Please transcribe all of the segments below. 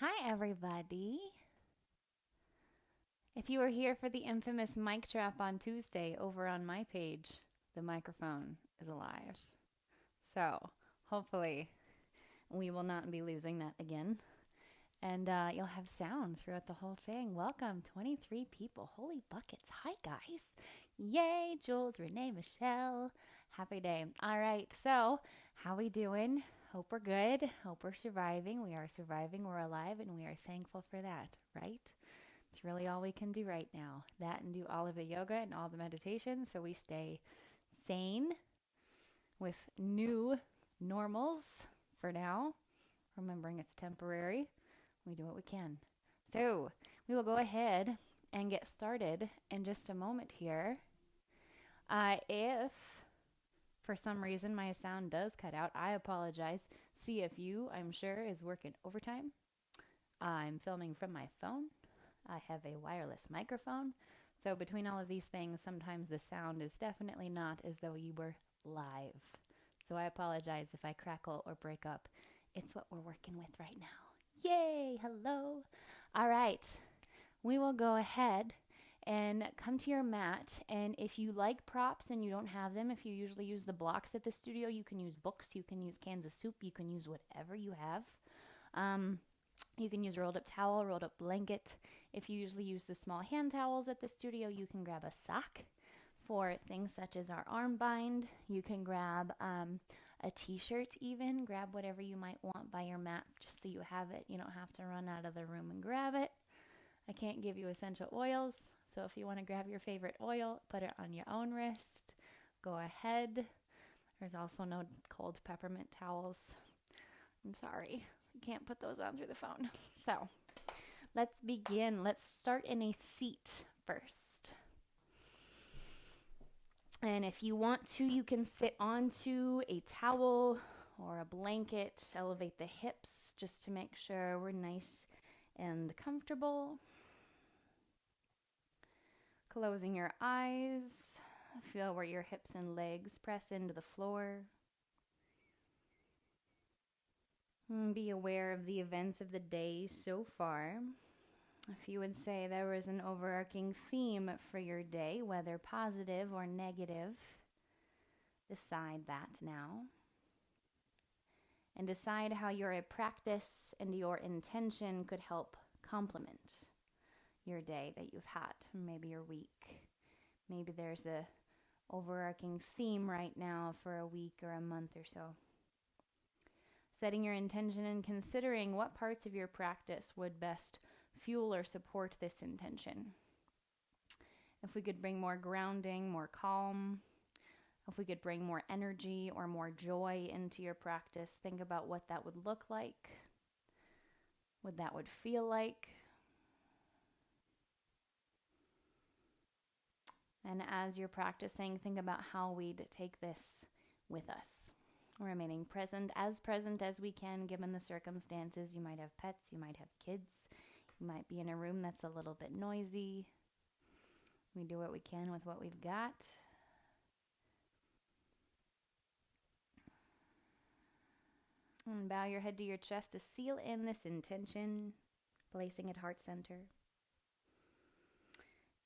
Hi, everybody. If you were here for the infamous mic drop on Tuesday over on my page, the microphone is alive. So, hopefully, we will not be losing that again. And you'll have sound throughout the whole thing. Welcome, 23 people. Holy buckets. Hi, guys. Yay, Jules, Renee, Michelle. Happy day. All right, so how we doing? Hope we're good. Hope we're surviving. We are surviving. We're alive, and we are thankful for that, right? It's really all we can do right now. That and do all of the yoga and all the meditation so we stay sane with new normals for now, remembering it's temporary. We do what we can. So we will go ahead and get started in just a moment here. If for some reason my sound does cut out, I apologize. CFU, I'm sure, is working overtime. I'm filming from my phone. I have a wireless microphone. So between all of these things, sometimes the sound is definitely not as though you were live. So I apologize if I crackle or break up. It's what we're working with right now. Yay! Hello! All right. We will go ahead and come to your mat. And if you like props and you don't have them, if you usually use the blocks at the studio, you can use books, you can use cans of soup, you can use whatever you have. You can use a rolled up towel, rolled up blanket. If you usually use the small hand towels at the studio, you can grab a sock for things such as our arm bind. You can grab a t-shirt even. Grab whatever you might want by your mat just so you have it. You don't have to run out of the room and grab it. I can't give you essential oils, so if you want to grab your favorite oil, put it on your own wrist. Go ahead. There's also no cold peppermint towels. I'm sorry. Can't put those on through the phone. So let's begin. Let's start in a seat first. And if you want to, you can sit onto a towel or a blanket. Elevate the hips just to make sure we're nice and comfortable. Closing your eyes. Feel where your hips and legs press into the floor. Be aware of the events of the day so far. If you would say there was an overarching theme for your day, whether positive or negative, decide that now. And decide how your practice and your intention could help complement your day that you've had, maybe your week. Maybe there's a overarching theme right now for a week or a month or so. Setting your intention and considering what parts of your practice would best fuel or support this intention. If we could bring more grounding, more calm, if we could bring more energy or more joy into your practice, think about what that would look like, what that would feel like. And as you're practicing, think about how we'd take this with us. Remaining present as we can given the circumstances. You might have pets, you might have kids, you might be in a room that's a little bit noisy. We do what we can with what we've got. And bow your head to your chest to seal in this intention, placing it heart center.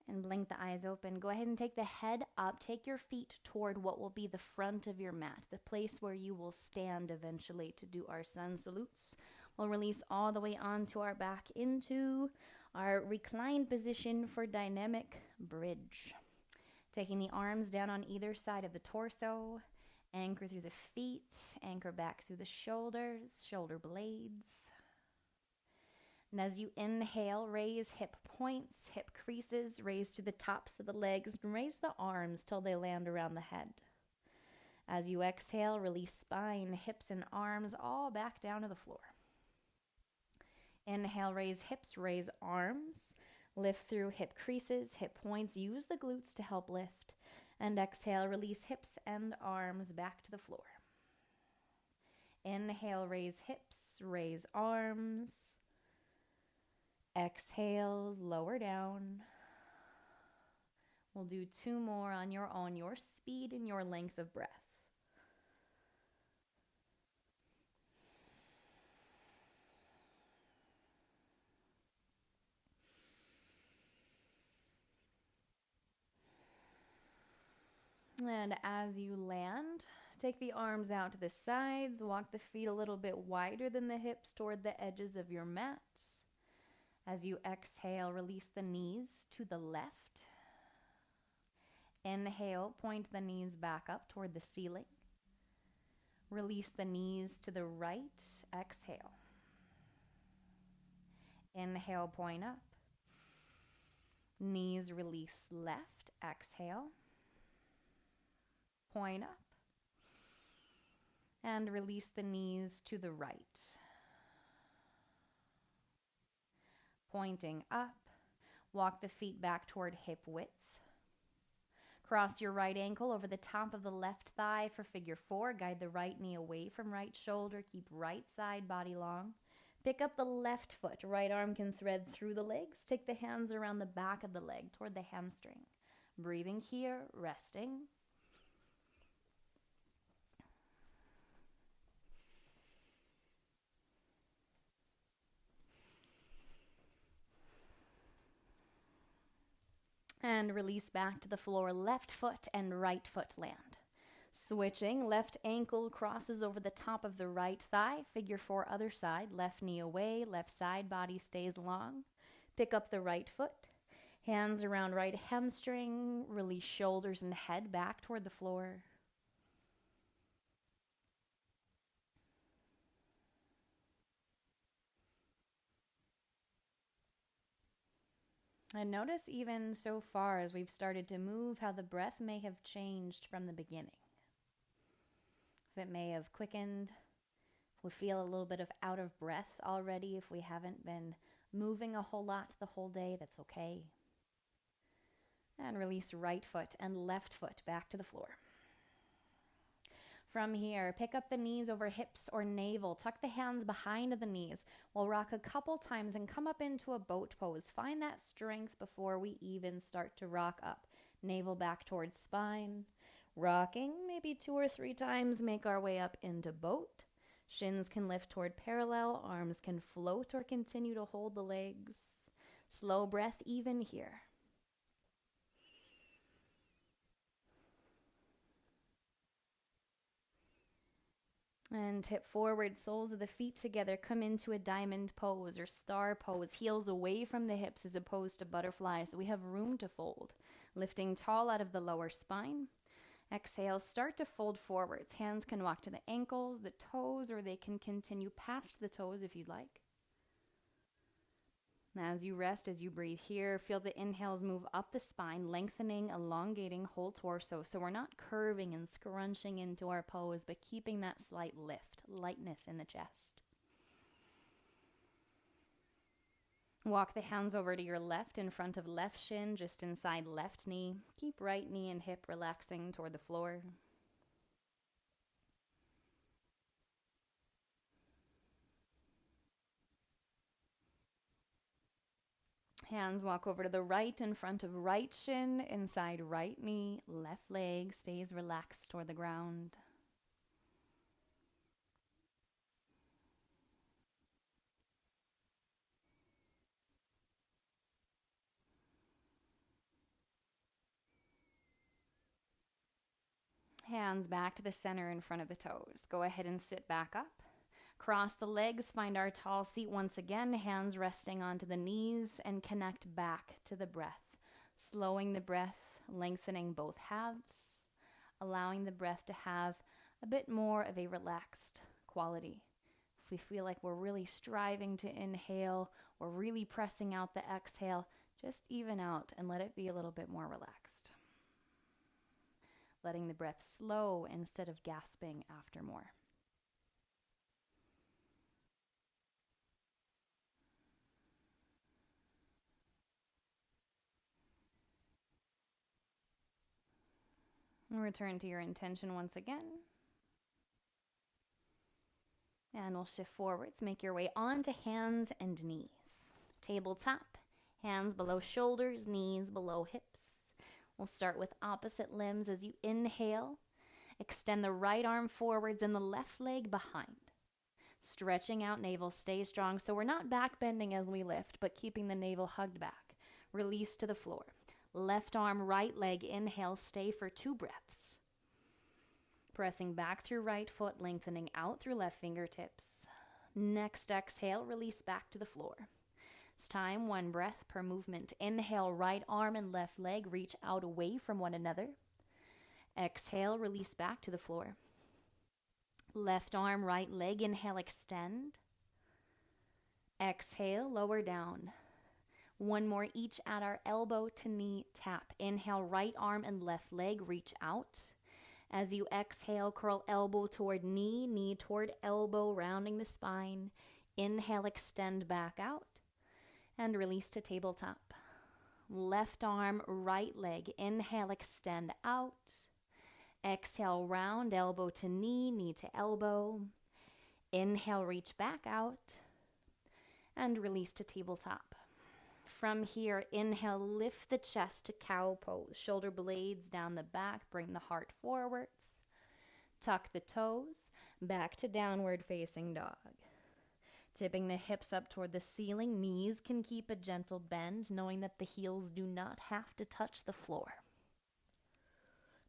And blink the eyes open. Go ahead and take the head up. Take your feet toward what will be the front of your mat, the place where you will stand eventually to do our sun salutes. We'll release all the way onto our back into our reclined position for dynamic bridge. Taking the arms down on either side of the torso. Anchor through the feet. Anchor back through the shoulders, shoulder blades. And as you inhale, raise hip points, hip creases, raise to the tops of the legs, and raise the arms till they land around the head. As you exhale, release spine, hips, and arms all back down to the floor. Inhale, raise hips, raise arms, lift through hip creases, hip points, use the glutes to help lift. And exhale, release hips and arms back to the floor. Inhale, raise hips, raise arms. Exhales, lower down. We'll do 2 more on your own, your speed and your length of breath. And as you land, take the arms out to the sides, walk the feet a little bit wider than the hips toward the edges of your mat. As you exhale, release the knees to the left. Inhale, point the knees back up toward the ceiling. Release the knees to the right. Exhale. Inhale, point up. Knees release left. Exhale. Point up. And release the knees to the right. Pointing up. Walk the feet back toward hip width. Cross your right ankle over the top of the left thigh for figure 4. Guide the right knee away from right shoulder. Keep right side body long. Pick up the left foot. Right arm can thread through the legs. Take the hands around the back of the leg toward the hamstring. Breathing here, resting. And release back to the floor. Left foot and right foot land. Switching, left ankle crosses over the top of the right thigh. Figure 4, other side. Left knee away, left side body stays long. Pick up the right foot. Hands around right hamstring. Release shoulders and head back toward the floor. And notice even so far as we've started to move how the breath may have changed from the beginning. If it may have quickened, if we feel a little bit of out of breath already, if we haven't been moving a whole lot the whole day, that's okay. And release right foot and left foot back to the floor. From here, pick up the knees over hips or navel. Tuck the hands behind the knees. We'll rock a couple times and come up into a boat pose. Find that strength before we even start to rock up. Navel back towards spine. Rocking maybe 2 or 3 times. Make our way up into boat. Shins can lift toward parallel. Arms can float or continue to hold the legs. Slow breath even here. And hip forward, soles of the feet together. Come into a diamond pose or star pose. Heels away from the hips as opposed to butterfly, so we have room to fold. Lifting tall out of the lower spine. Exhale, start to fold forwards. Hands can walk to the ankles, the toes, or they can continue past the toes if you'd like. Now as you rest, as you breathe here, feel the inhales move up the spine, lengthening, elongating whole torso. So we're not curving and scrunching into our pose, but keeping that slight lift, lightness in the chest. Walk the hands over to your left in front of left shin, just inside left knee. Keep right knee and hip relaxing toward the floor. Hands walk over to the right in front of right shin, inside right knee, left leg stays relaxed toward the ground. Hands back to the center in front of the toes. Go ahead and sit back up. Cross the legs, find our tall seat once again, hands resting onto the knees, and connect back to the breath. Slowing the breath, lengthening both halves, allowing the breath to have a bit more of a relaxed quality. If we feel like we're really striving to inhale or really pressing out the exhale, just even out and let it be a little bit more relaxed. Letting the breath slow instead of gasping after more. And return to your intention once again. And we'll shift forwards. Make your way onto hands and knees. Tabletop, hands below shoulders, knees below hips. We'll start with opposite limbs as you inhale. Extend the right arm forwards and the left leg behind. Stretching out navel, stay strong. So we're not back bending as we lift, but keeping the navel hugged back. Release to the floor. Left arm, right leg, inhale, stay for 2 breaths. Pressing back through right foot, lengthening out through left fingertips. Next exhale, release back to the floor. It's time, 1 breath per movement. Inhale, right arm and left leg reach out away from one another. Exhale, release back to the floor. Left arm, right leg, inhale, extend. Exhale, lower down. 1 more each at our elbow to knee tap. Inhale, right arm and left leg reach out. As you exhale, curl elbow toward knee, knee toward elbow, rounding the spine. Inhale, extend back out, and release to tabletop. Left arm, right leg. Inhale, extend out. Exhale, round, elbow to knee, knee to elbow. Inhale, reach back out, and release to tabletop. From here, inhale, lift the chest to cow pose. Shoulder blades down the back, bring the heart forwards. Tuck the toes, back to downward facing dog. Tipping the hips up toward the ceiling, knees can keep a gentle bend, knowing that the heels do not have to touch the floor.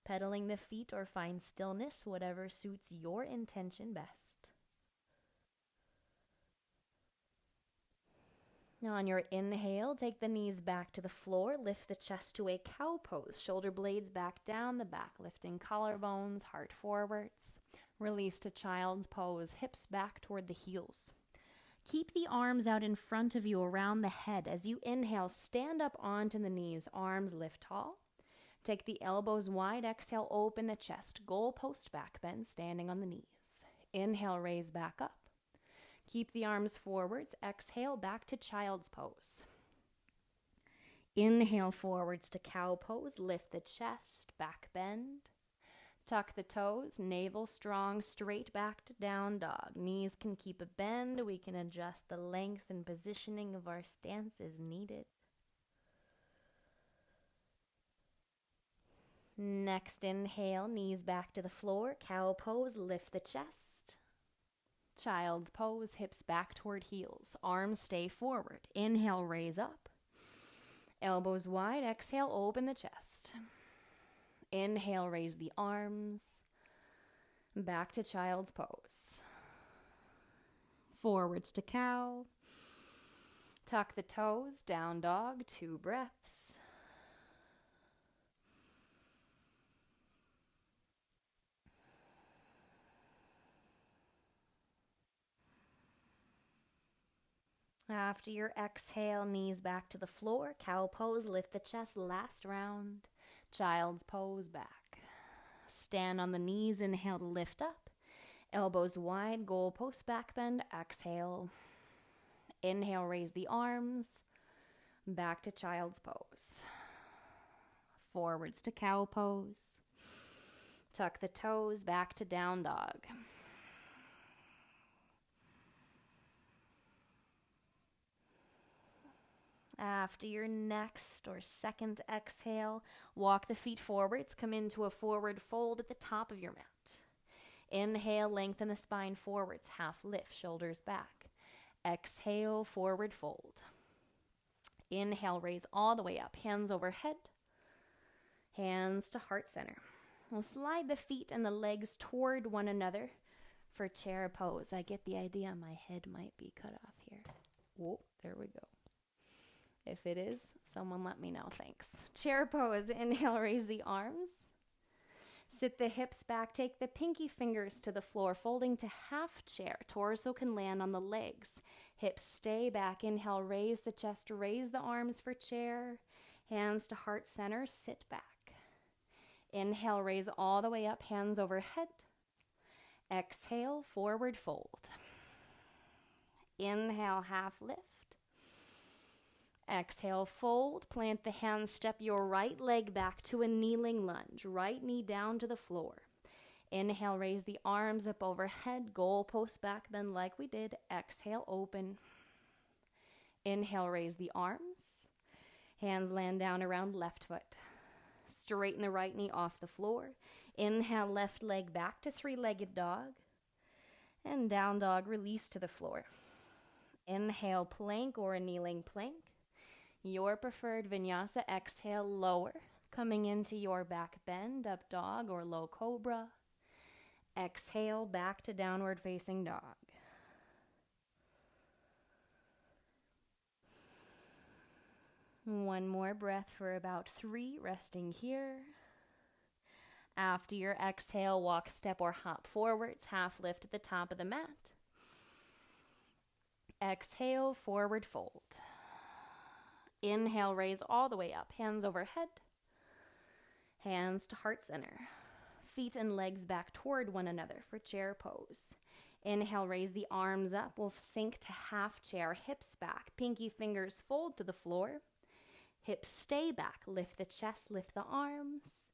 Pedaling the feet or find stillness, whatever suits your intention best. Now on your inhale, take the knees back to the floor, lift the chest to a cow pose, shoulder blades back down the back, lifting collarbones, heart forwards. Release to child's pose, hips back toward the heels. Keep the arms out in front of you around the head. As you inhale, stand up onto the knees, arms lift tall. Take the elbows wide, exhale, open the chest, goalpost back bend, standing on the knees. Inhale, raise back up. Keep the arms forwards. Exhale, back to child's pose. Inhale, forwards to cow pose. Lift the chest, back bend. Tuck the toes, navel strong, straight back to down dog. Knees can keep a bend. We can adjust the length and positioning of our stance as needed. Next inhale, knees back to the floor. Cow pose, lift the chest. Child's pose, hips back toward heels. Arms stay forward. Inhale, raise up. Elbows wide. Exhale, open the chest. Inhale, raise the arms. Back to child's pose. Forwards to cow. Tuck the toes, down dog, 2 breaths. After your exhale, knees back to the floor. Cow pose, lift the chest, last round. Child's pose, back. Stand on the knees, inhale to lift up. Elbows wide, goalpost back bend, exhale. Inhale, raise the arms. Back to child's pose. Forwards to cow pose. Tuck the toes, back to down dog. After your next or second exhale, walk the feet forwards. Come into a forward fold at the top of your mat. Inhale, lengthen the spine forwards. Half lift, shoulders back. Exhale, forward fold. Inhale, raise all the way up. Hands overhead. Hands to heart center. We'll slide the feet and the legs toward one another for chair pose. I get the idea. My head might be cut off here. Whoa, there we go. If it is, someone let me know, thanks. Chair pose, inhale, raise the arms. Sit the hips back, take the pinky fingers to the floor, folding to half chair. Torso can land on the legs. Hips stay back, inhale, raise the chest, raise the arms for chair. Hands to heart center, sit back. Inhale, raise all the way up, hands overhead. Exhale, forward fold. Inhale, half lift. Exhale, fold, plant the hands, step your right leg back to a kneeling lunge, right knee down to the floor. Inhale, raise the arms up overhead, goalpost back bend like we did. Exhale, open. Inhale, raise the arms. Hands land down around left foot. Straighten the right knee off the floor. Inhale, left leg back to 3-legged dog. And down dog, release to the floor. Inhale, plank or a kneeling plank. Your preferred vinyasa. Exhale, lower, coming into your back bend, up dog or low cobra. Exhale, back to downward facing dog. One more breath for about 3, resting here. After your exhale, walk, step, or hop forwards, half lift at the top of the mat. Exhale, forward fold. Inhale, raise all the way up, hands overhead. Hands to heart center. Feet and legs back toward one another for chair pose. Inhale, raise the arms up. We'll sink to half chair, hips back. Pinky fingers fold to the floor. Hips stay back. Lift the chest, lift the arms.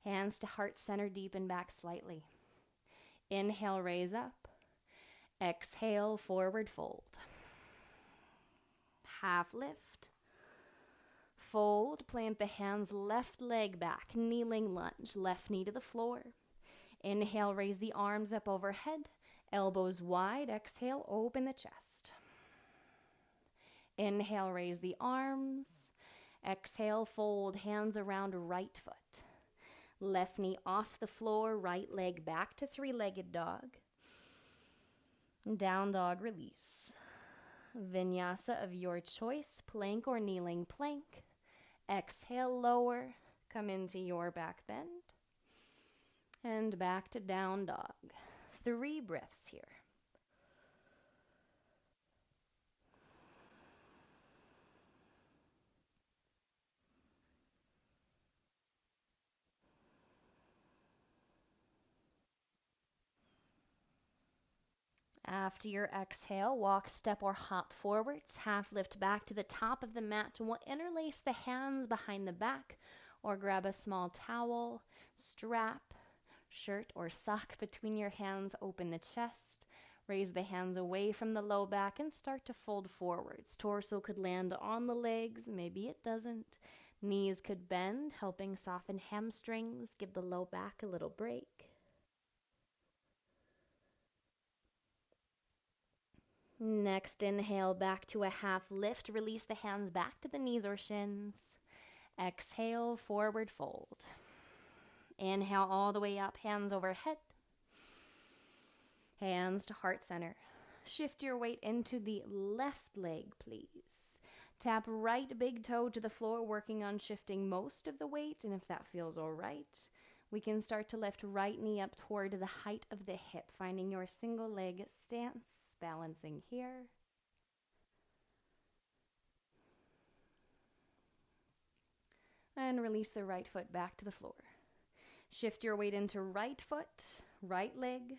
Hands to heart center, deepen back slightly. Inhale, raise up. Exhale, forward fold. Half lift. Fold, plant the hands, left leg back, kneeling lunge, left knee to the floor. Inhale, raise the arms up overhead, elbows wide. Exhale, open the chest. Inhale, raise the arms. Exhale, fold, hands around right foot. Left knee off the floor, right leg back to three-legged dog. Down dog, release. Vinyasa of your choice, plank or kneeling plank. Exhale, lower, come into your back bend. And back to down dog. 3 breaths here. After your exhale, walk, step, or hop forwards. Half lift back to the top of the mat. We'll interlace the hands behind the back or grab a small towel, strap, shirt, or sock between your hands. Open the chest. Raise the hands away from the low back and start to fold forwards. Torso could land on the legs. Maybe it doesn't. Knees could bend, helping soften hamstrings. Give the low back a little break. Next, inhale back to a half lift. Release the hands back to the knees or shins. Exhale, forward fold. Inhale all the way up, hands overhead. Hands to heart center. Shift your weight into the left leg, please. Tap right big toe to the floor, working on shifting most of the weight. And if that feels all right, we can start to lift right knee up toward the height of the hip, finding your single leg stance, balancing here. And release the right foot back to the floor. Shift your weight into right foot, right leg.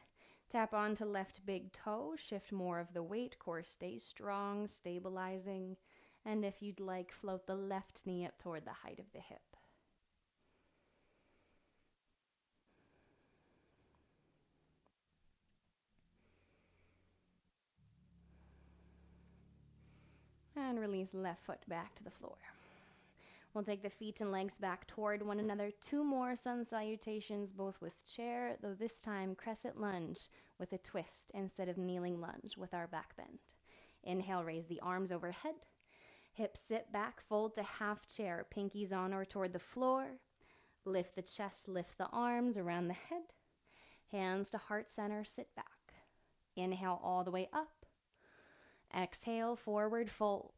Tap onto left big toe. Shift more of the weight. Core stays strong, stabilizing. And if you'd like, float the left knee up toward the height of the hip. And release left foot back to the floor. We'll take the feet and legs back toward one another. 2 more sun salutations, both with chair, though this time crescent lunge with a twist instead of kneeling lunge with our back bend. Inhale, raise the arms overhead. Hips sit back, fold to half chair, pinkies on or toward the floor. Lift the chest, lift the arms around the head. Hands to heart center, sit back. Inhale all the way up. Exhale, forward fold.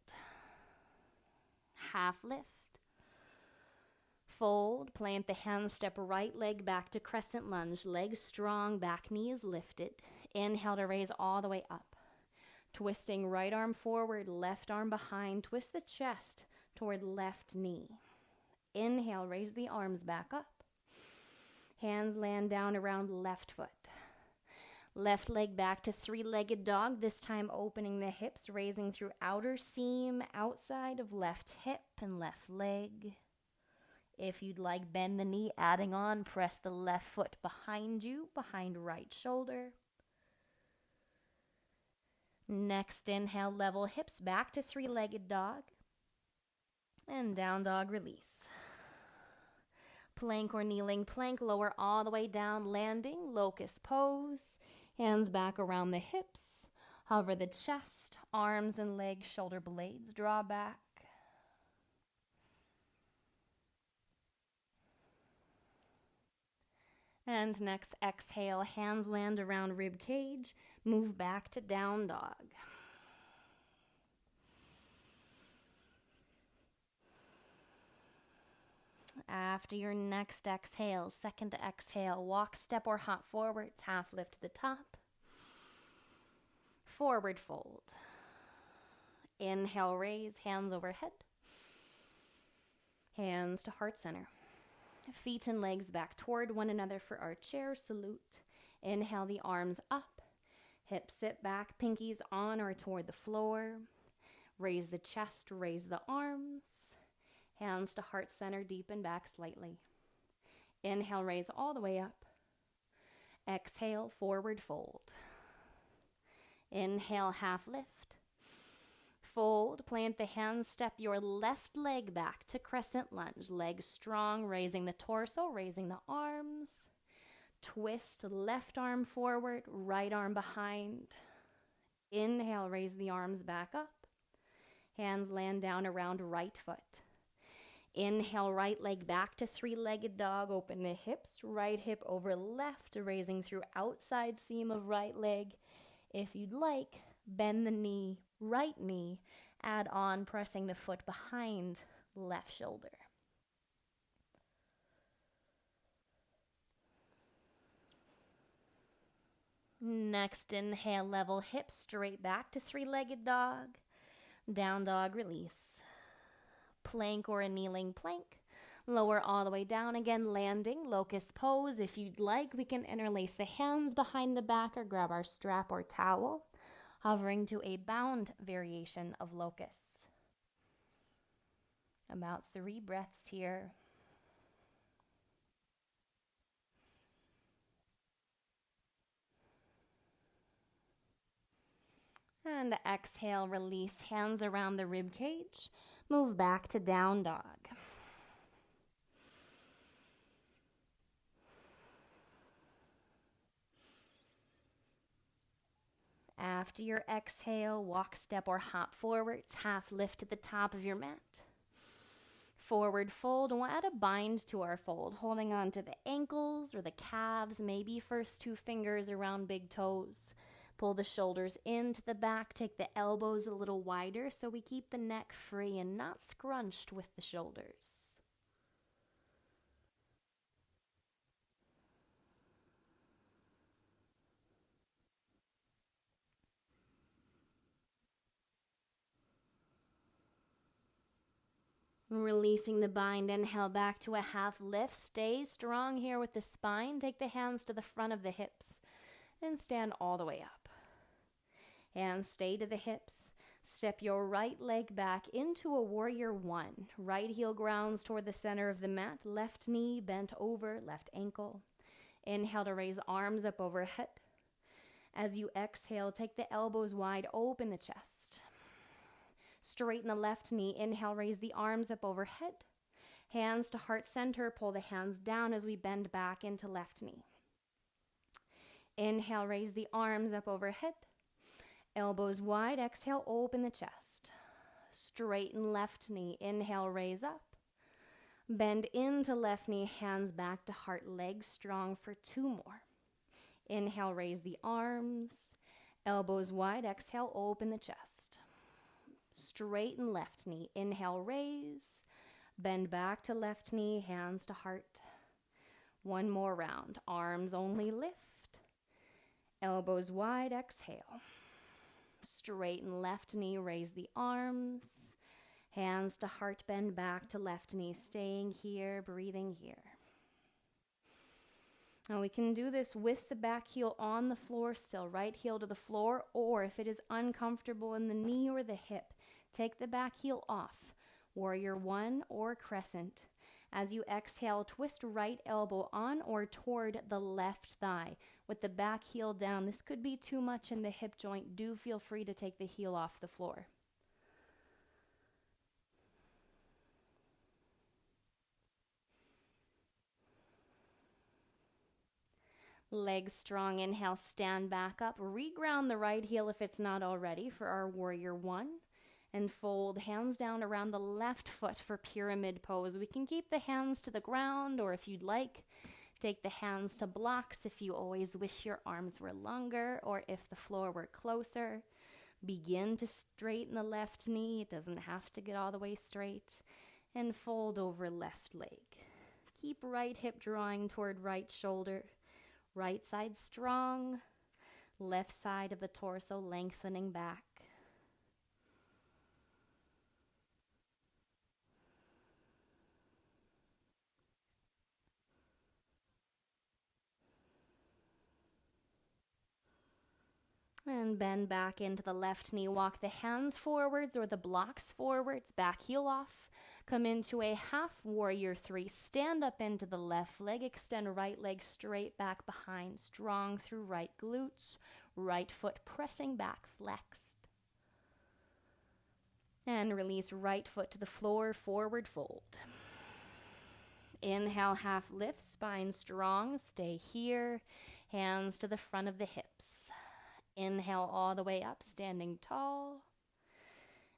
Half lift. Fold, plant the hands, step right leg back to crescent lunge. Legs strong, back knee is lifted. Inhale to raise all the way up. Twisting right arm forward, left arm behind. Twist the chest toward left knee. Inhale, raise the arms back up. Hands land down around left foot. Left leg back to three-legged dog, this time opening the hips, raising through outer seam, outside of left hip and left leg. If you'd like, bend the knee, adding on, press the left foot behind you, behind right shoulder. Next, inhale, level hips back to three-legged dog. And down dog, release. Plank or kneeling plank, lower all the way down, landing, locust pose. Hands back around the hips. Hover the chest, arms and legs, shoulder blades, draw back. And next, exhale, hands land around rib cage. Move back to down dog. After your next exhale, second exhale, walk, step, or hop forwards, half lift to the top. Forward fold. Inhale, raise, hands overhead. Hands to heart center. Feet and legs back toward one another for our chair salute. Inhale the arms up. Hips sit back, pinkies on or toward the floor. Raise the chest, raise the arms. Hands to heart center, deepen back slightly. Inhale, raise all the way up. Exhale, forward fold. Inhale, half lift. Fold, plant the hands, step your left leg back to crescent lunge. Legs strong, raising the torso, raising the arms. Twist, left arm forward, right arm behind. Inhale, raise the arms back up. Hands land down around right foot. Inhale, right leg back to three-legged dog. Open the hips, right hip over left, raising through outside seam of right leg. If you'd like, bend the knee, right knee. Add on, pressing the foot behind left shoulder. Next, inhale, level hips straight back to three-legged dog. Down dog, release. Plank or a kneeling plank. Lower all the way down again, landing, locust pose. If you'd like, we can interlace the hands behind the back or grab our strap or towel, hovering to a bound variation of locust. About 3 breaths here. And exhale, release, hands around the rib cage. Move back to down dog. After your exhale, walk, step, or hop forwards, half lift to the top of your mat. Forward fold, and we'll add a bind to our fold, holding on to the ankles or the calves, maybe first 2 fingers around big toes. Pull the shoulders into the back, take the elbows a little wider so we keep the neck free and not scrunched with the shoulders. Releasing the bind, inhale back to a half lift. Stay strong here with the spine. Take the hands to the front of the hips and stand all the way up. Hands stay to the hips. Step your right leg back into a warrior 1. Right heel grounds toward the center of the mat. Left knee bent over, left ankle. Inhale to raise arms up overhead. As you exhale, take the elbows wide, open the chest. Straighten the left knee. Inhale, raise the arms up overhead. Hands to heart center. Pull the hands down as we bend back into left knee. Inhale, raise the arms up overhead. Elbows wide. Exhale, open the chest. Straighten left knee. Inhale, raise up. Bend into left knee, hands back to heart, legs strong for 2 more. Inhale, raise the arms. Elbows wide. Exhale, open the chest. Straighten left knee. Inhale, raise. Bend back to left knee, hands to heart. 1 more round. Arms only lift. Elbows wide. Exhale. Straighten left knee, raise the arms. Hands to heart, bend back to left knee, staying here, breathing here. Now we can do this with the back heel on the floor still, right heel to the floor, or if it is uncomfortable in the knee or the hip, take the back heel off, warrior 1 or crescent. As you exhale, twist right elbow on or toward the left thigh with the back heel down. This could be too much in the hip joint. Do feel free to take the heel off the floor. Legs strong. Inhale, stand back up. Reground the right heel if it's not already for our warrior 1. And fold hands down around the left foot for pyramid pose. We can keep the hands to the ground, or if you'd like, Take the hands to blocks if you always wish your arms were longer or if the floor were closer. Begin to straighten the left knee. It doesn't have to get all the way straight. And fold over left leg. Keep right hip drawing toward right shoulder. Right side strong. Left side of the torso lengthening back. And bend back into the left knee. Walk the hands forwards or the blocks forwards. Back heel off. Come into a half warrior 3. Stand up into the left leg. Extend right leg straight back behind. Strong through right glutes. Right foot pressing back, flexed. And release right foot to the floor, forward fold. Inhale, half lift, spine strong. Stay here. Hands to the front of the hips. Inhale all the way up, standing tall.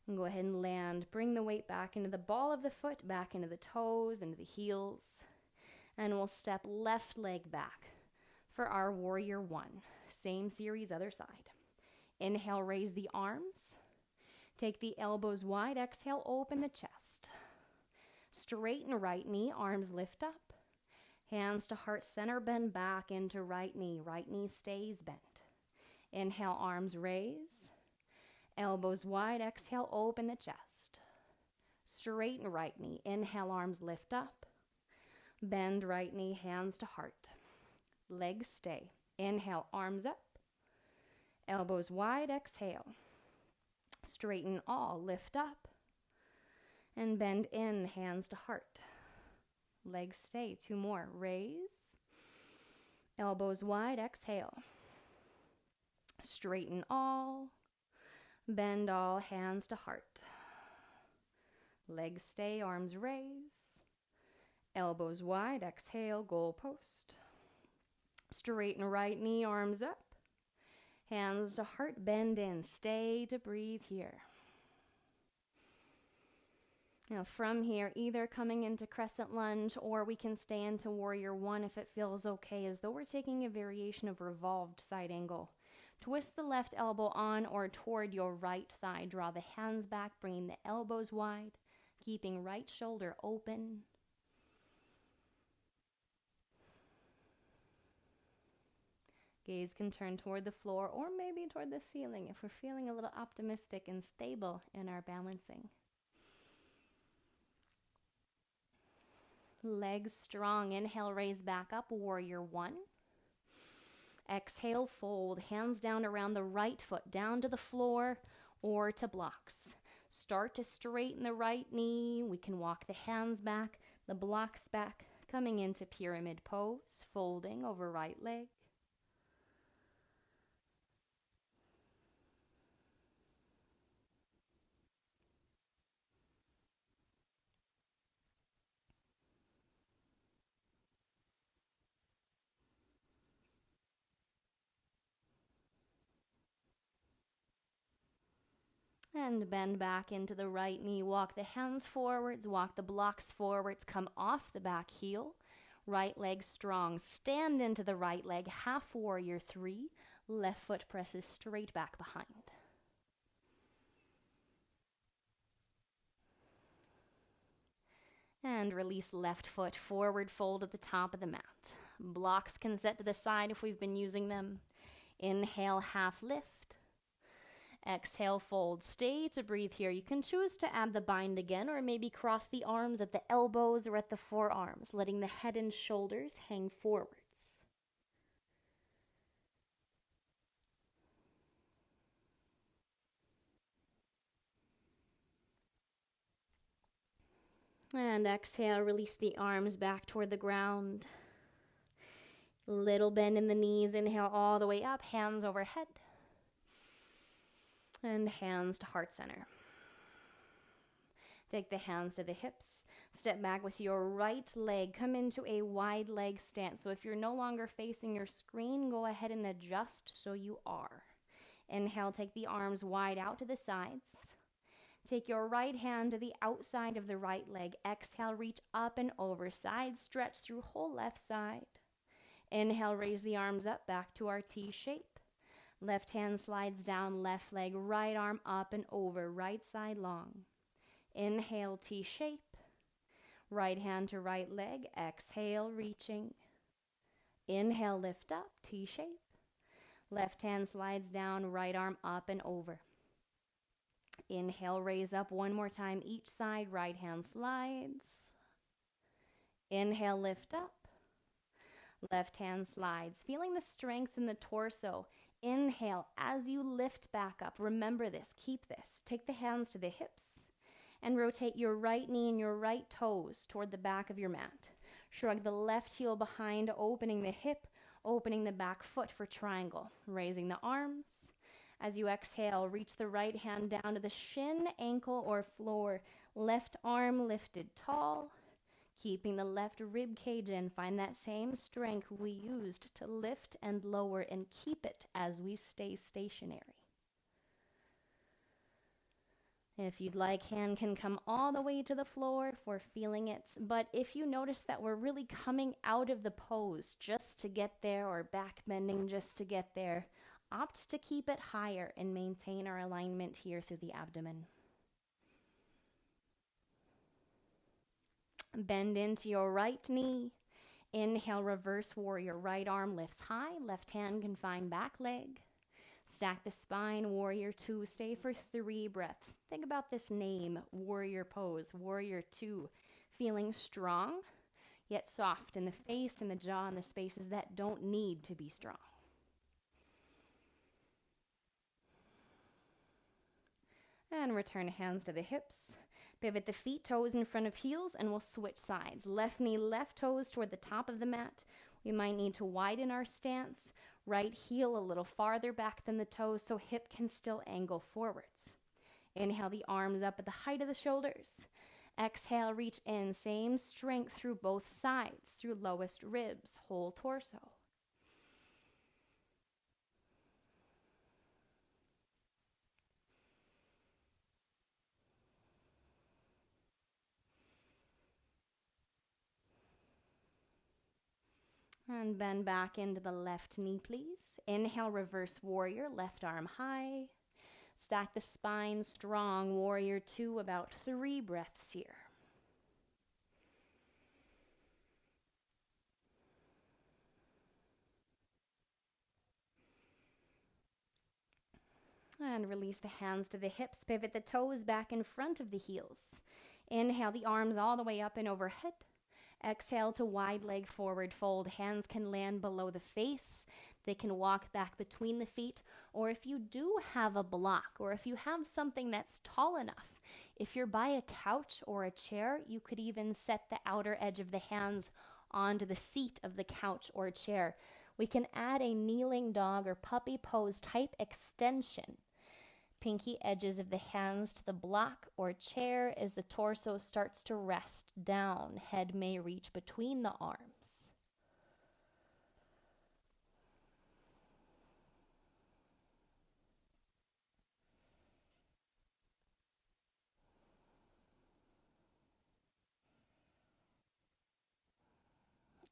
And go ahead and land. Bring the weight back into the ball of the foot, back into the toes, into the heels. And we'll step left leg back for our warrior 1. Same series, other side. Inhale, raise the arms. Take the elbows wide. Exhale, open the chest. Straighten right knee, arms lift up. Hands to heart center, bend back into right knee. Right knee stays bent. Inhale, arms raise. Elbows wide. Exhale, open the chest. Straighten right knee. Inhale, arms lift up. Bend right knee, hands to heart. Legs stay. Inhale, arms up. Elbows wide. Exhale. Straighten all. Lift up. And bend in, hands to heart. Legs stay. 2 more. Raise. Elbows wide. Exhale. Straighten all. Bend all, hands to heart. Legs stay, arms raise. Elbows wide, exhale, goal post. Straighten right knee, arms up. Hands to heart, bend in, stay to breathe here. Now from here, either coming into crescent lunge or we can stay into warrior 1 if it feels okay, as though we're taking a variation of revolved side angle. Twist the left elbow on or toward your right thigh. Draw the hands back, bringing the elbows wide, keeping right shoulder open. Gaze can turn toward the floor or maybe toward the ceiling if we're feeling a little optimistic and stable in our balancing. Legs strong. Inhale, raise back up, warrior 1. Exhale, fold, hands down around the right foot, down to the floor or to blocks. Start to straighten the right knee. We can walk the hands back, the blocks back, coming into pyramid pose, folding over right leg. And bend back into the right knee. Walk the hands forwards, walk the blocks forwards, come off the back heel. Right leg strong. Stand into the right leg, half warrior 3. Left foot presses straight back behind. And release left foot, forward fold at the top of the mat. Blocks can set to the side if we've been using them. Inhale, half lift. Exhale, fold. Stay to breathe here. You can choose to add the bind again or maybe cross the arms at the elbows or at the forearms, letting the head and shoulders hang forwards. And exhale, release the arms back toward the ground. Little bend in the knees. Inhale all the way up, hands overhead. And hands to heart center. Take the hands to the hips. Step back with your right leg. Come into a wide leg stance. So if you're no longer facing your screen, go ahead and adjust so you are. Inhale, take the arms wide out to the sides. Take your right hand to the outside of the right leg. Exhale, reach up and over. Side stretch through whole left side. Inhale, raise the arms up back to our T shape. Left hand slides down, left leg, right arm up and over, right side long. Inhale, T shape. Right hand to right leg. Exhale, reaching. Inhale, lift up, T shape. Left hand slides down, right arm up and over. Inhale, raise up one more time each side, right hand slides. Inhale, lift up. Left hand slides, feeling the strength in the torso. Inhale, as you lift back up, remember this, keep this. Take the hands to the hips and rotate your right knee and your right toes toward the back of your mat. Shrug the left heel behind, opening the hip, opening the back foot for triangle. Raising the arms. As you exhale, reach the right hand down to the shin, ankle, or floor. Left arm lifted tall. Keeping the left rib cage in, find that same strength we used to lift and lower and keep it as we stay stationary. If you'd like, hand can come all the way to the floor for feeling it. But if you notice that we're really coming out of the pose just to get there or back bending just to get there, opt to keep it higher and maintain our alignment here through the abdomen. Bend into your right knee. Inhale, reverse warrior. Right arm lifts high. Left hand can find back leg. Stack the spine, warrior 2. Stay for 3 breaths. Think about this name, warrior pose, warrior 2. Feeling strong, yet soft in the face and the jaw and the spaces that don't need to be strong. And return hands to the hips. Pivot the feet, toes in front of heels, and we'll switch sides. Left knee, left toes toward the top of the mat. We might need to widen our stance. Right heel a little farther back than the toes so hip can still angle forwards. Inhale the arms up at the height of the shoulders. Exhale, reach in. Same strength through both sides, through lowest ribs, whole torso. And bend back into the left knee, please. Inhale, reverse warrior, left arm high. Stack the spine strong, warrior 2, about 3 breaths here. And release the hands to the hips. Pivot the toes back in front of the heels. Inhale the arms all the way up and overhead. Exhale to wide leg forward fold. Hands can land below the face. They can walk back between the feet. Or if you do have a block, or if you have something that's tall enough, if you're by a couch or a chair, you could even set the outer edge of the hands onto the seat of the couch or chair. We can add a kneeling dog or puppy pose type extension. Pinky edges of the hands to the block or chair as the torso starts to rest down. Head may reach between the arms.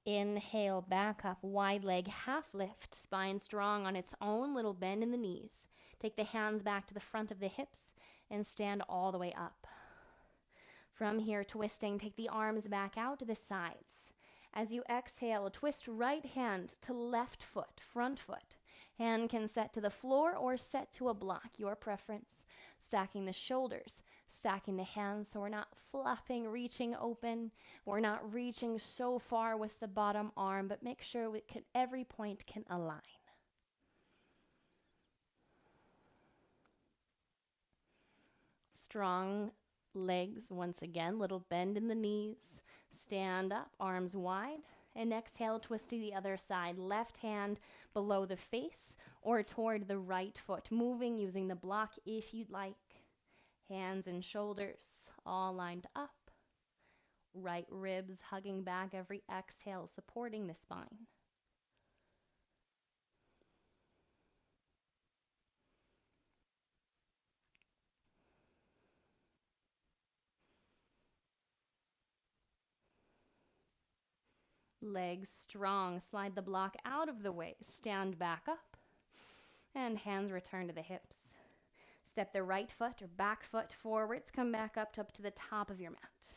Inhale, back up, wide leg, half lift, spine strong on its own, little bend in the knees. Take the hands back to the front of the hips and stand all the way up. From here, twisting, take the arms back out to the sides. As you exhale, twist right hand to left foot, front foot. Hand can set to the floor or set to a block, your preference. Stacking the shoulders, stacking the hands so we're not flopping, reaching open. We're not reaching so far with the bottom arm, but make sure every point can align. Strong legs once again, little bend in the knees. Stand up, arms wide. And exhale, twist to the other side. Left hand below the face or toward the right foot. Moving using the block if you'd like. Hands and shoulders all lined up. Right ribs hugging back every exhale, supporting the spine. Legs strong. Slide the block out of the way. Stand back up. And hands return to the hips. Step the right foot or back foot forwards. Come back up to the top of your mat.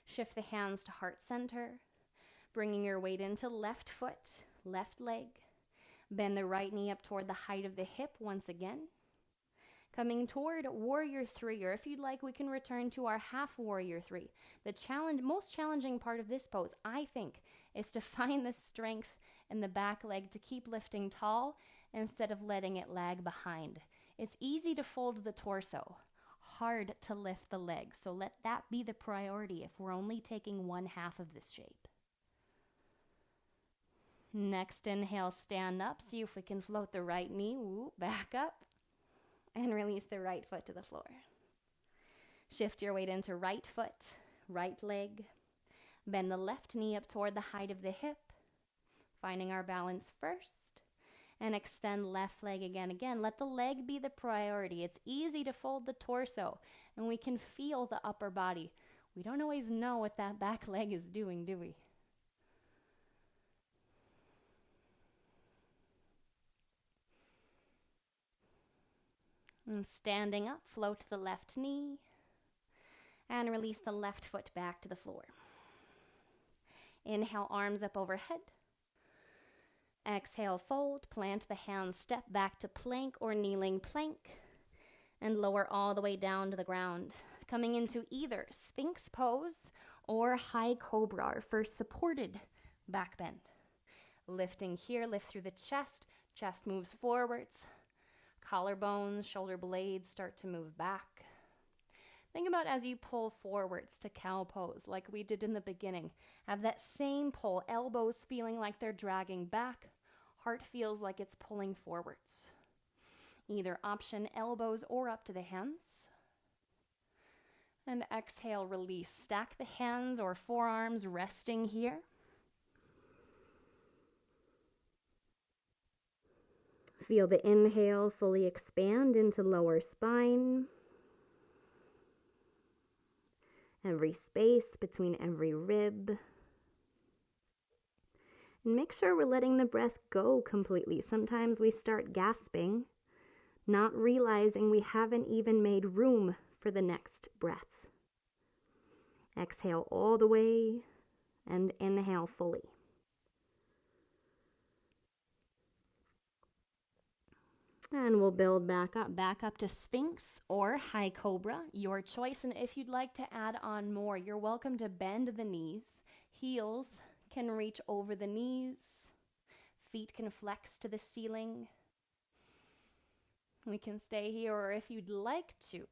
Shift the hands to heart center. Bringing your weight into left foot, left leg. Bend the right knee up toward the height of the hip once again. Coming toward warrior three, or if you'd like, we can return to our half warrior three. The most challenging part of this pose, I think, is to find the strength in the back leg to keep lifting tall instead of letting it lag behind. It's easy to fold the torso, hard to lift the legs, so let that be the priority if we're only taking one half of this shape. Next inhale, stand up. See if we can float the right knee, back up, and release the right foot to the floor. Shift your weight into right foot, right leg. Bend the left knee up toward the height of the hip, finding our balance first. And extend left leg again. Let the leg be the priority. It's easy to fold the torso, and we can feel the upper body. We don't always know what that back leg is doing, do we? And standing up, float the left knee, and release the left foot back to the floor. Inhale, arms up overhead. Exhale, fold, plant the hands, step back to plank or kneeling plank, and lower all the way down to the ground. Coming into either Sphinx pose or high cobra, our first supported back bend. Lifting here, lift through the chest moves forwards. Collarbones, shoulder blades start to move back. Think about as you pull forwards to cow pose like we did in the beginning. Have that same pull, elbows feeling like they're dragging back, heart feels like it's pulling forwards. Either option, elbows or up to the hands. And exhale, release. Stack the hands or forearms resting here. Feel the inhale fully expand into lower spine. Every space between every rib. And make sure we're letting the breath go completely. Sometimes we start gasping, not realizing we haven't even made room for the next breath. Exhale all the way and inhale fully. And we'll build back up to Sphinx or High Cobra, your choice. And if you'd like to add on more, you're welcome to bend the knees. Heels can reach over the knees. Feet can flex to the ceiling. We can stay here, or if you'd like to,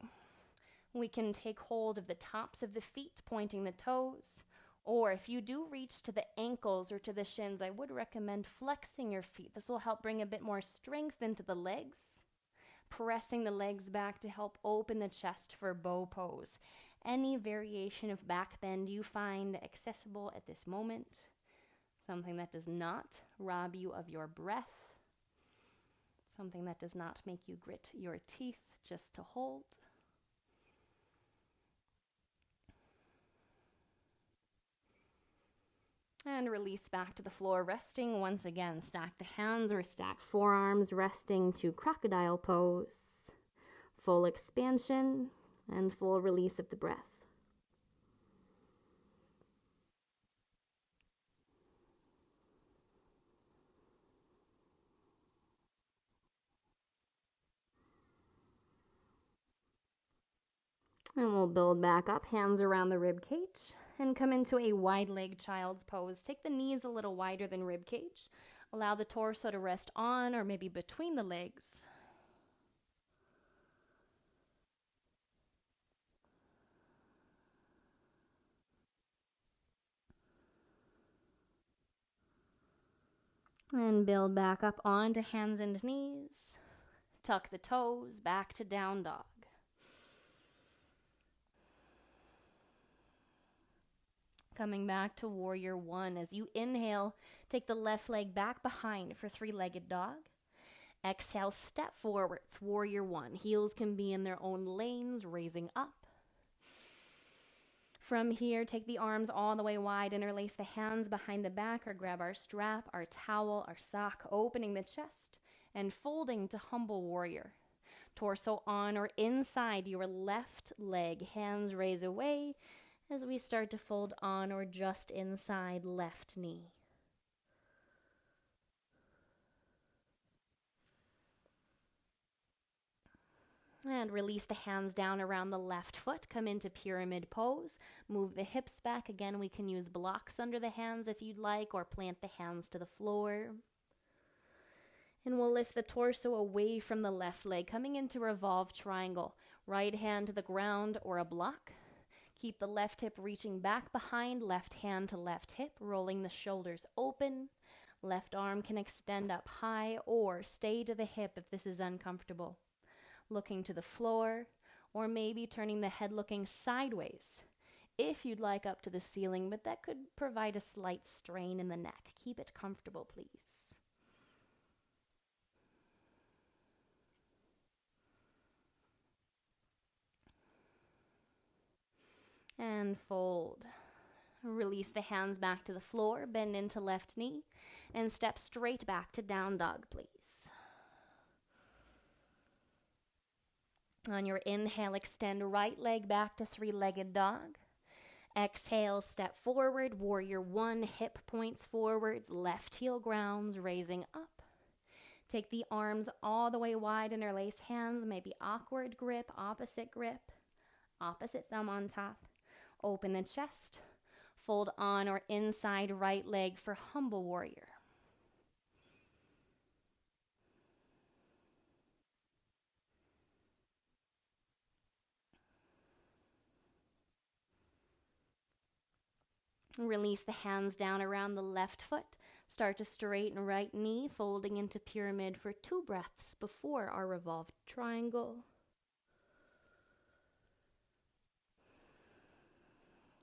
we can take hold of the tops of the feet, pointing the toes. Or if you do reach to the ankles or to the shins, I would recommend flexing your feet. This will help bring a bit more strength into the legs. Pressing the legs back to help open the chest for bow pose. Any variation of back bend you find accessible at this moment. Something that does not rob you of your breath. Something that does not make you grit your teeth just to hold. And release back to the floor, resting once again. Stack the hands or stack forearms, resting to crocodile pose. Full expansion and full release of the breath. And we'll build back up, hands around the rib cage. And come into a wide leg child's pose. Take the knees a little wider than rib cage. Allow the torso to rest on or maybe between the legs. And build back up onto hands and knees. Tuck the toes back to down dog. Coming back to warrior one. As you inhale, take the left leg back behind for three-legged dog. Exhale, step forwards, warrior one. Heels can be in their own lanes, raising up. From here, take the arms all the way wide, interlace the hands behind the back, or grab our strap, our towel, our sock, opening the chest and folding to humble warrior. Torso on or inside your left leg, hands raise away as we start to fold on or just inside left knee. And release the hands down around the left foot. Come into pyramid pose. Move the hips back. Again, we can use blocks under the hands if you'd like, or plant the hands to the floor. And we'll lift the torso away from the left leg, coming into revolved triangle. Right hand to the ground or a block. Keep the left hip reaching back behind, left hand to left hip, rolling the shoulders open. Left arm can extend up high or stay to the hip if this is uncomfortable. Looking to the floor, or maybe turning the head looking sideways if you'd like up to the ceiling, but that could provide a slight strain in the neck. Keep it comfortable, please. And fold. Release the hands back to the floor, bend into left knee, and step straight back to down dog, please. On your inhale, extend right leg back to three-legged dog. Exhale, step forward, warrior one, hip points forwards, left heel grounds, raising up. Take the arms all the way wide, interlace hands, maybe awkward grip, opposite thumb on top. Open the chest, fold on or inside right leg for humble warrior. Release the hands down around the left foot. Start to straighten right knee, folding into pyramid for 2 breaths before our revolved triangle.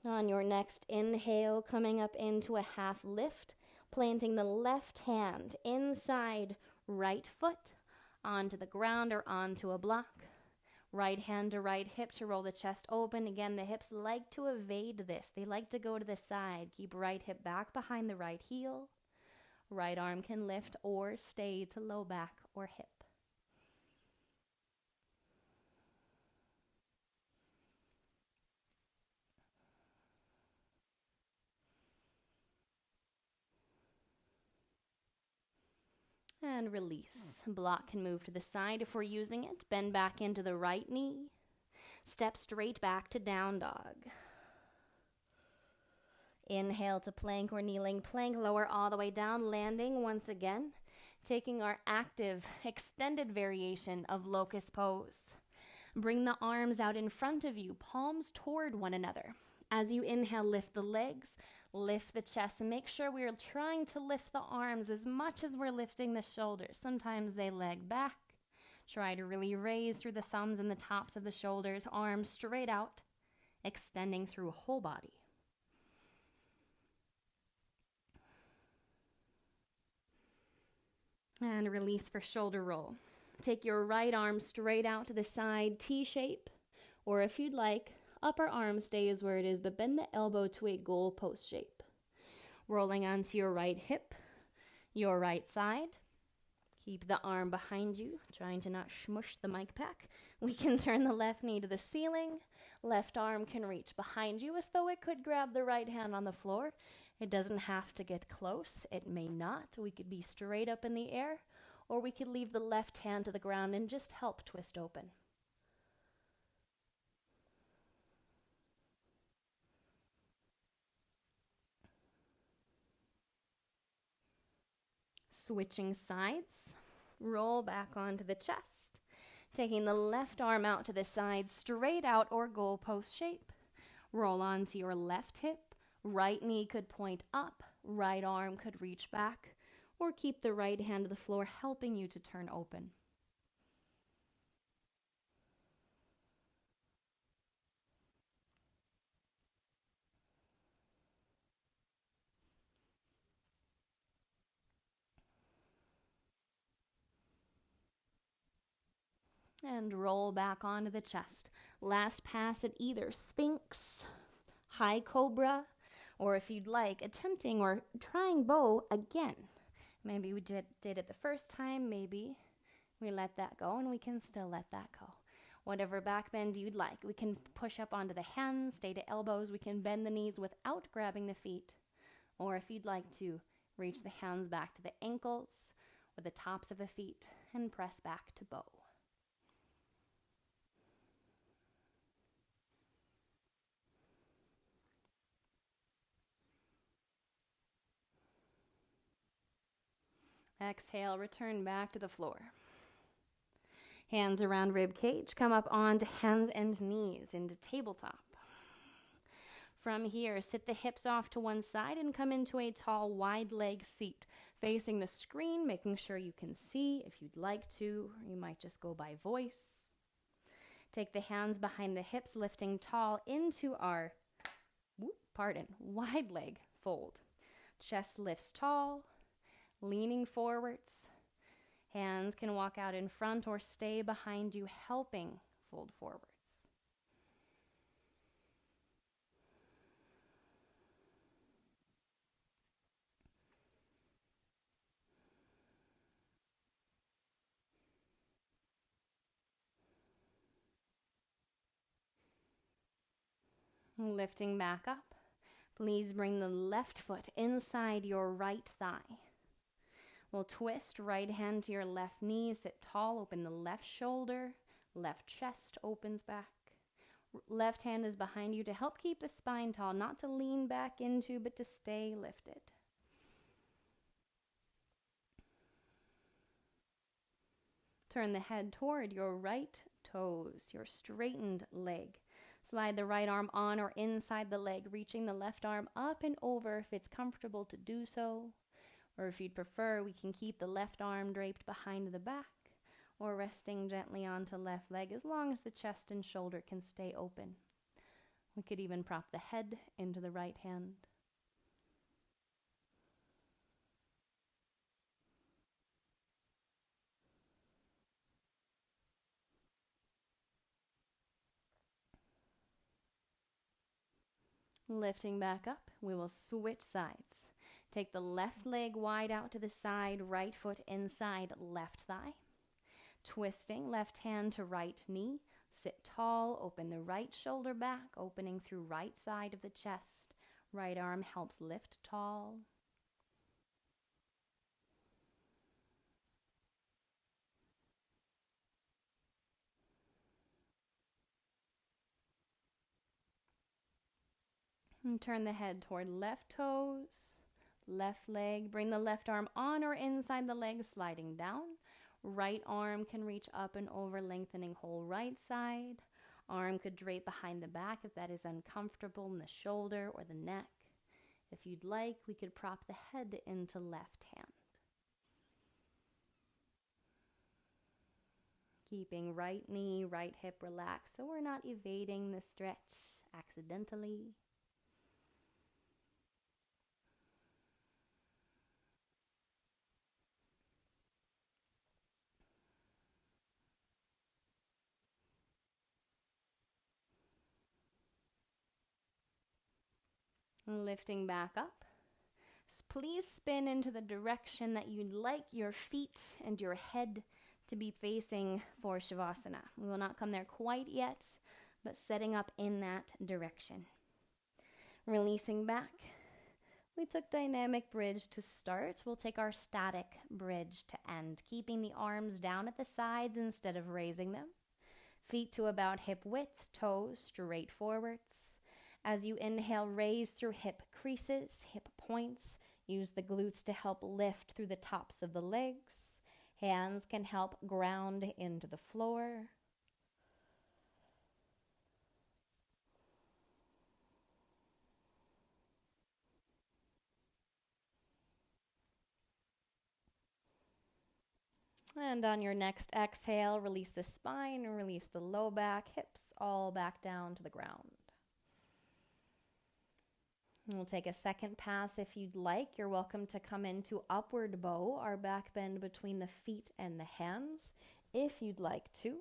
On your next inhale, coming up into a half lift, planting the left hand inside right foot onto the ground or onto a block. Right hand to right hip to roll the chest open. Again, the hips like to evade this. They like to go to the side. Keep right hip back behind the right heel. Right arm can lift or stay to low back or hip. And release. Block can move to the side if we're using it. Bend back into the right knee. Step straight back to down dog. Inhale to plank or kneeling plank. Lower all the way down, landing once again. Taking our active, extended variation of locust pose. Bring the arms out in front of you, palms toward one another. As you inhale, lift the legs. Lift the chest and make sure we're trying to lift the arms as much as we're lifting the shoulders. Sometimes they leg back. Try to really raise through the thumbs and the tops of the shoulders, arms straight out, extending through whole body. And release for shoulder roll. Take your right arm straight out to the side, T shape, or if you'd like, upper arm stays where it is, but bend the elbow to a goal post shape. Rolling onto your right hip, your right side. Keep the arm behind you, trying to not smush the mic pack. We can turn the left knee to the ceiling. Left arm can reach behind you as though it could grab the right hand on the floor. It doesn't have to get close. It may not. We could be straight up in the air, or we could leave the left hand to the ground and just help twist open. Switching sides, roll back onto the chest, taking the left arm out to the side, straight out or goalpost shape. Roll onto your left hip, right knee could point up, right arm could reach back, or keep the right hand to the floor, helping you to turn open. And roll back onto the chest. Last pass at either Sphinx, high cobra, or if you'd like, attempting or trying bow again. Maybe we did it the first time, maybe we let that go, and we can still let that go. Whatever back bend you'd like. We can push up onto the hands, stay to elbows. We can bend the knees without grabbing the feet. Or if you'd like to, reach the hands back to the ankles or the tops of the feet and press back to bow. Exhale, return back to the floor. Hands around rib cage, come up onto hands and knees into tabletop. From here, sit the hips off to one side and come into a tall, wide leg seat, facing the screen, making sure you can see. If you'd like to, you might just go by voice. Take the hands behind the hips, lifting tall into our, wide leg fold. Chest lifts tall, leaning forwards. Hands can walk out in front or stay behind you, helping fold forwards. Lifting back up. Please bring the left foot inside your right thigh. We'll twist right hand to your left knee, sit tall, open the left shoulder, left chest opens back. Left hand is behind you to help keep the spine tall, not to lean back into, but to stay lifted. Turn the head toward your right toes, your straightened leg. Slide the right arm on or inside the leg, reaching the left arm up and over if it's comfortable to do so. Or if you'd prefer, we can keep the left arm draped behind the back or resting gently onto left leg as long as the chest and shoulder can stay open. We could even prop the head into the right hand. Lifting back up, we will switch sides. Take the left leg wide out to the side, right foot inside left thigh. Twisting left hand to right knee. Sit tall, open the right shoulder back, opening through right side of the chest. Right arm helps lift tall. And turn the head toward left toes, left leg. Bring the left arm on or inside the leg, sliding down. Right arm can reach up and over, lengthening whole right side. Arm could drape behind the back if that is uncomfortable in the shoulder or the neck. If you'd like, we could prop the head into left hand. Keeping right knee, right hip relaxed so we're not evading the stretch accidentally. Lifting back up. Please spin into the direction that you'd like your feet and your head to be facing for Shavasana. We will not come there quite yet, but setting up in that direction. Releasing back. We took dynamic bridge to start. We'll take our static bridge to end, keeping the arms down at the sides instead of raising them. Feet to about hip width, toes straight forwards. As you inhale, raise through hip creases, hip points. Use the glutes to help lift through the tops of the legs. Hands can help ground into the floor. And on your next exhale, release the spine and release the low back, hips all back down to the ground. We'll take a second pass if you'd like. You're welcome to come into upward bow, our back bend between the feet and the hands, if you'd like to.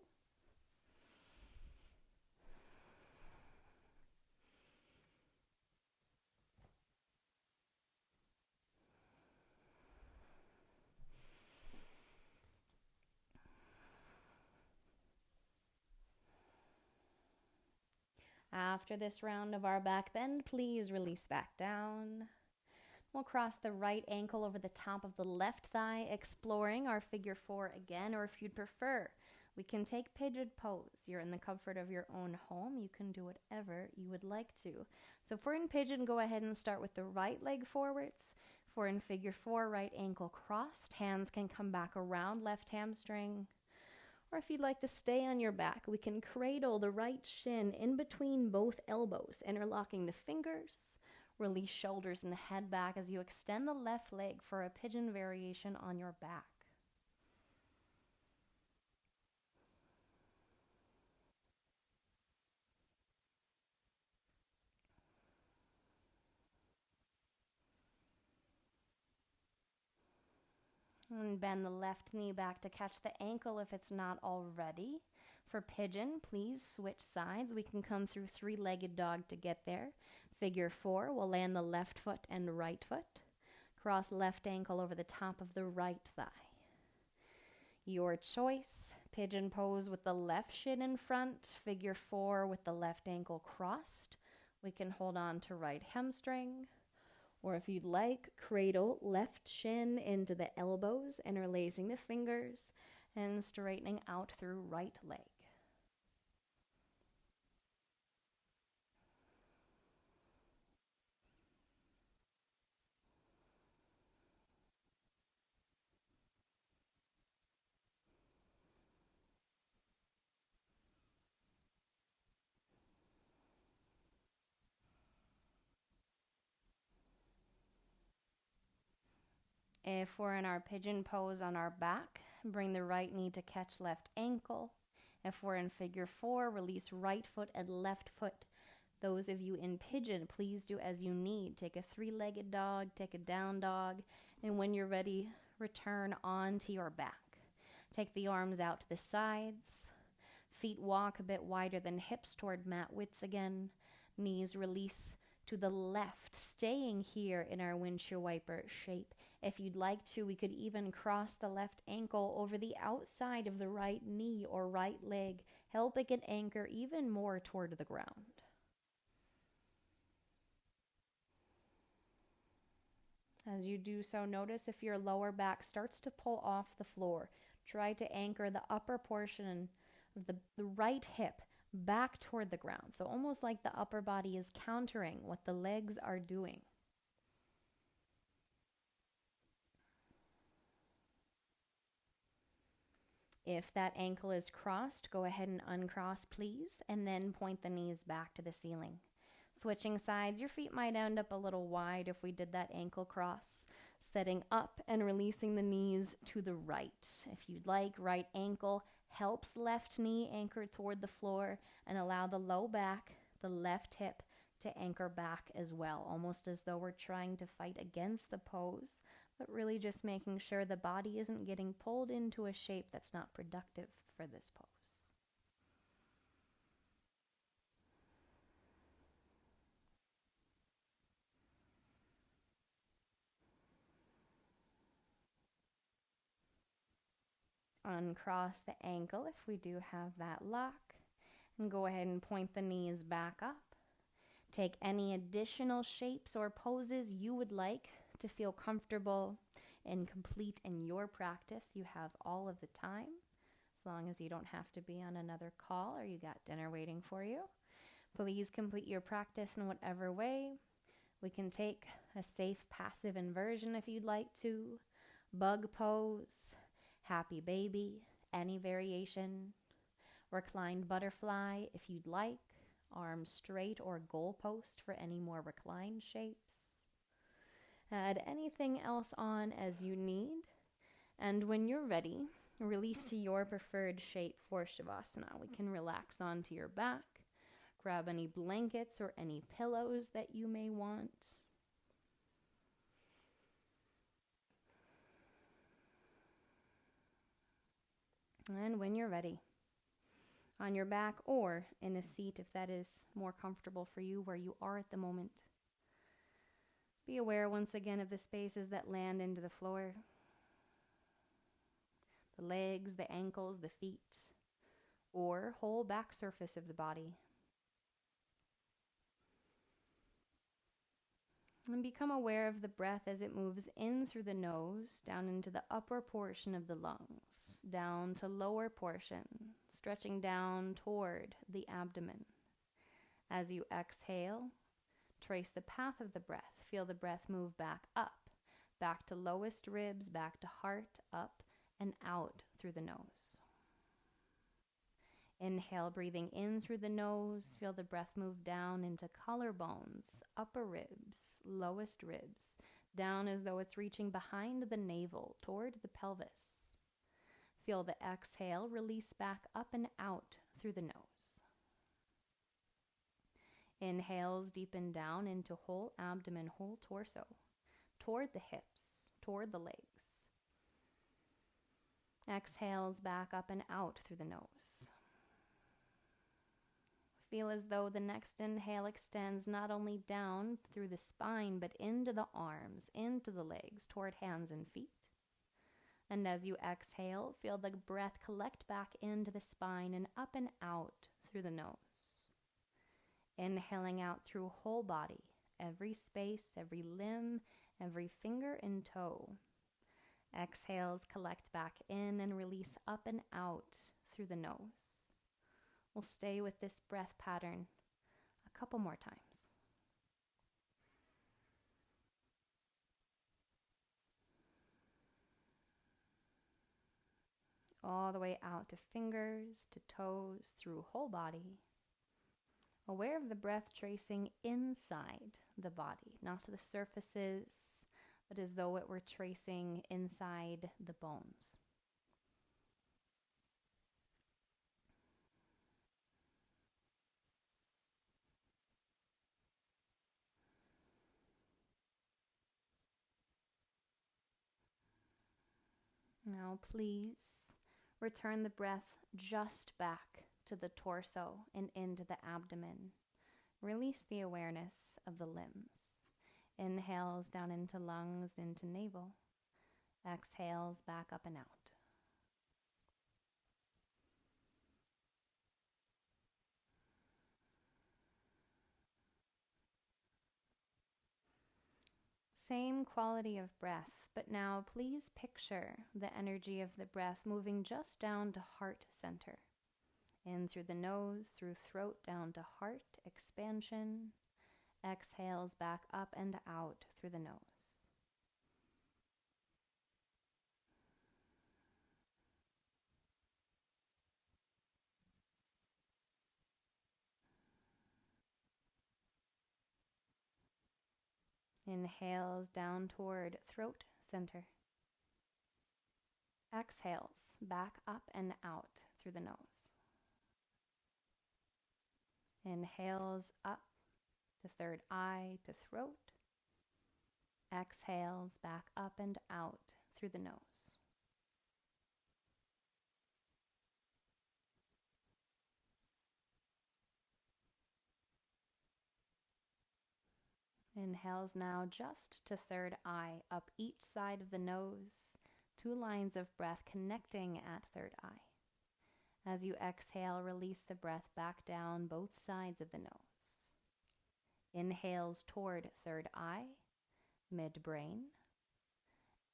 After this round of our back bend, please release back down. We'll cross the right ankle over the top of the left thigh, exploring our figure 4 again, or if you'd prefer, we can take pigeon pose. You're in the comfort of your own home. You can do whatever you would like to. So if we're in pigeon, go ahead and start with the right leg forwards. If we're in figure 4, right ankle crossed, hands can come back around left hamstring. Or if you'd like to stay on your back, we can cradle the right shin in between both elbows, interlocking the fingers. Release shoulders and head back as you extend the left leg for a pigeon variation on your back. And bend the left knee back to catch the ankle if it's not already. For pigeon, please switch sides. We can come through three-legged dog to get there. Figure 4, we'll land the left foot and right foot. Cross left ankle over the top of the right thigh. Your choice. Pigeon pose with the left shin in front. Figure 4 with the left ankle crossed. We can hold on to right hamstring. Or if you'd like, cradle left shin into the elbows, interlacing the fingers and straightening out through right leg. If we're in our pigeon pose on our back, bring the right knee to catch left ankle. If we're in figure 4, release right foot and left foot. Those of you in pigeon, please do as you need. Take a three-legged dog, take a down dog, and when you're ready, return onto your back. Take the arms out to the sides. Feet walk a bit wider than hips toward mat width again. Knees release to the left, staying here in our windshield wiper shape. If you'd like to, we could even cross the left ankle over the outside of the right knee or right leg, helping it anchor even more toward the ground. As you do so, notice if your lower back starts to pull off the floor. Try to anchor the upper portion of the right hip back toward the ground. So almost like the upper body is countering what the legs are doing. If that ankle is crossed, go ahead and uncross, please, and then point the knees back to the ceiling. Switching sides, your feet might end up a little wide if we did that ankle cross. Setting up and releasing the knees to the right. If you'd like, right ankle helps left knee anchor toward the floor and allow the low back, the left hip, to anchor back as well, almost as though we're trying to fight against the pose, but really just making sure the body isn't getting pulled into a shape that's not productive for this pose. Uncross the ankle if we do have that lock, and go ahead and point the knees back up. Take any additional shapes or poses you would like to feel comfortable and complete in your practice. You have all of the time, as long as you don't have to be on another call or you got dinner waiting for you. Please complete your practice in whatever way. We can take a safe passive inversion if you'd like to, bug pose, happy baby, any variation, reclined butterfly if you'd like, arms straight or goalpost for any more reclined shapes. Add anything else on as you need, and when you're ready, release to your preferred shape for Shavasana. We can relax onto your back, grab any blankets or any pillows that you may want. And when you're ready, on your back or in a seat if that is more comfortable for you where you are at the moment. Be aware once again of the spaces that land into the floor. The legs, the ankles, the feet, or whole back surface of the body. And become aware of the breath as it moves in through the nose, down into the upper portion of the lungs, down to lower portion, stretching down toward the abdomen. As you exhale, trace the path of the breath. Feel the breath move back to lowest ribs, back to heart, up and out through the nose. Inhale, breathing in through the nose. Feel the breath move down into collarbones, upper ribs, lowest ribs, down as though it's reaching behind the navel toward the pelvis. Feel the exhale release back up and out through the nose. Inhales deepen down into whole abdomen, whole torso, toward the hips, toward the legs. Exhales back up and out through the nose. Feel as though the next inhale extends not only down through the spine, but into the arms, into the legs, toward hands and feet. And as you exhale, feel the breath collect back into the spine and up and out through the nose. Inhaling out through whole body, every space, every limb, every finger and toe. Exhales collect back in and release up and out through the nose. We'll stay with this breath pattern a couple more times. All the way out to fingers, to toes, through whole body. Aware of the breath tracing inside the body, not the surfaces, but as though it were tracing inside the bones. Now please return the breath just back to the torso and into the abdomen. Release the awareness of the limbs. Inhales down into lungs, into navel. Exhales back up and out. Same quality of breath, but now please picture the energy of the breath moving just down to heart center. In through the nose, through throat, down to heart, expansion. Exhales back up and out through the nose. Inhales down toward throat center. Exhales back up and out through the nose. Inhales up to third eye to throat. Exhales back up and out through the nose. Inhales now just to third eye, up each side of the nose, 2 lines of breath connecting at third eye. As you exhale, release the breath back down both sides of the nose. Inhales toward third eye, midbrain.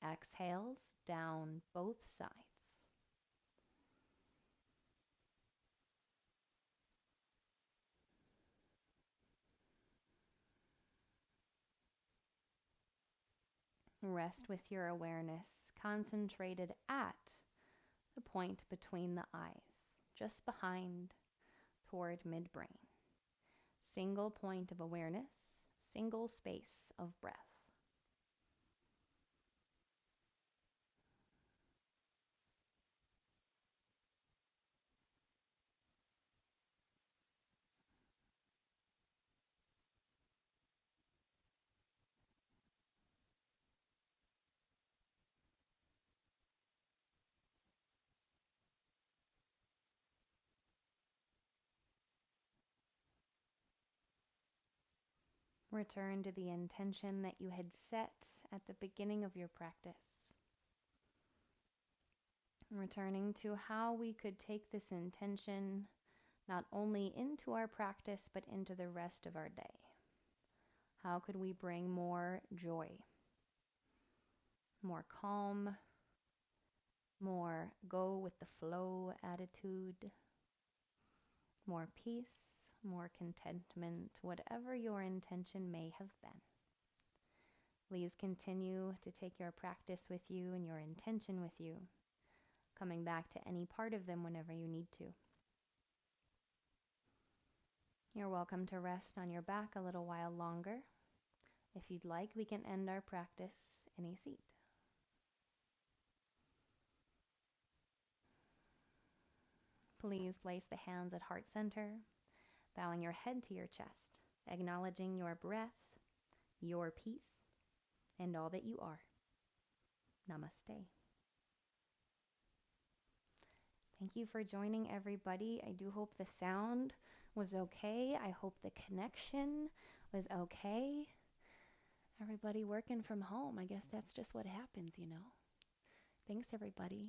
Exhales down both sides. Rest with your awareness concentrated at the point between the eyes, just behind, toward midbrain. Single point of awareness, single space of breath. Return to the intention that you had set at the beginning of your practice. Returning to how we could take this intention not only into our practice, but into the rest of our day. How could we bring more joy, more calm, more go with the flow attitude, more peace, more contentment, whatever your intention may have been. Please continue to take your practice with you and your intention with you, coming back to any part of them whenever you need to. You're welcome to rest on your back a little while longer. If you'd like, we can end our practice in a seat. Please place the hands at heart center, bowing your head to your chest, acknowledging your breath, your peace, and all that you are. Namaste. Thank you for joining, everybody. I do hope the sound was okay. I hope the connection was okay. Everybody working from home. I guess that's just what happens, you know. Thanks, everybody.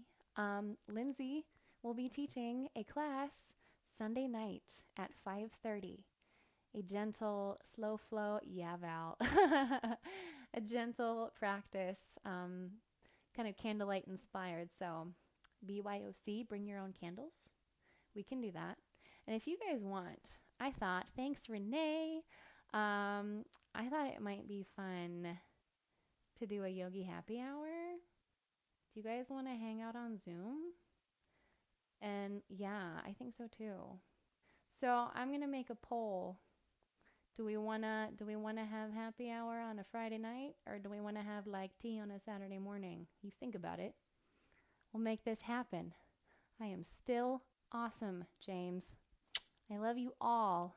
Lindsay will be teaching a class Sunday night at 5:30. A gentle, slow flow, yeah, Val. A gentle practice, kind of candlelight inspired. So BYOC, bring your own candles. We can do that. And if you guys want, I thought, thanks, Renee. I thought it might be fun to do a yogi happy hour. Do you guys want to hang out on Zoom? And yeah, I think so too. So I'm going to make a poll. Do we want to have happy hour on a Friday night, or do we want to have like tea on a Saturday morning? You think about it. We'll make this happen. I am still awesome, James. I love you all.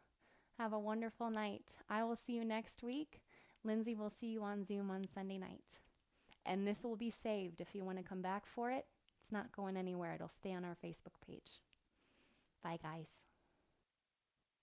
Have a wonderful night. I will see you next week. Lindsay will see you on Zoom on Sunday night. And this will be saved if you want to come back for it. It's not going anywhere. It'll stay on our Facebook page. Bye, guys.